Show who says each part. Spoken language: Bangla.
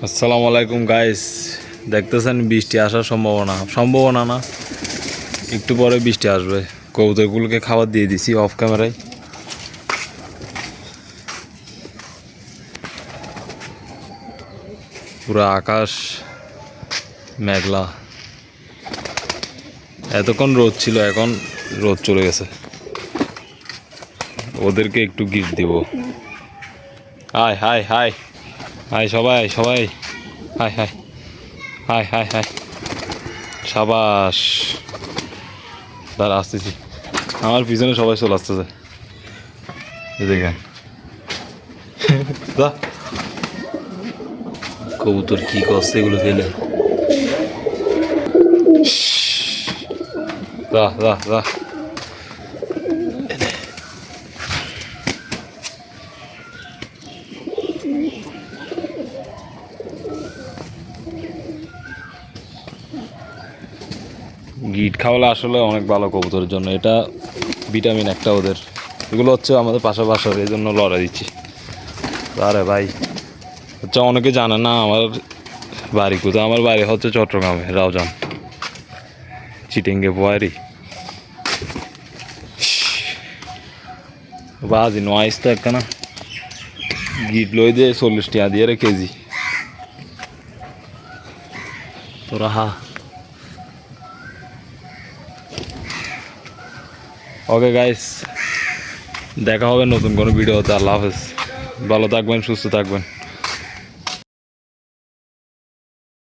Speaker 1: আসসালামু আলাইকুম গাইস, দেখতেছেন বৃষ্টি আসার সম্ভাবনা না, একটু পরে বৃষ্টি আসবে। কবুতরগুলোকে খাবার দিয়ে দিছি অফ ক্যামেরায়। পুরো আকাশ মেঘলা, এতক্ষণ রোদ ছিল, এখন রোদ চলে গেছে। ওদেরকে একটু গিফট দিব। হাই হাই হাই হাই সবাই সবাই, high high high high high, সাবাস। দাঁড়া, আসতেছি। আমার পিছনে সবাই চলে আসতেছে, দেখেন। কবুতর কি করছে এগুলো ফেলে। যা যা যা, গিট খাওয়ালে আসলে অনেক ভালো কবুতরের জন্য। এটা ভিটামিন একটা ওদের। এগুলো হচ্ছে আমাদের পাশাপাশি, এই জন্য লড়াই দিচ্ছি। আরে ভাই, হচ্ছে অনেকে জানে না আমার বাড়ি কোথায়। আমার বাড়ি হচ্ছে চট্টগ্রামে, রাউজান, চিটিঙ্গে পোয়ারি। বাজি নয়েস তো একটা না, গিট লই দিয়ে 40 টাকা দিয়ে রে কেজি। তোরা হা। ওকে গাইস, দেখা হবে নতুন কোনো ভিডিওতে। আল্লাহ হাফেজ, ভালো থাকবেন, সুস্থ থাকবেন।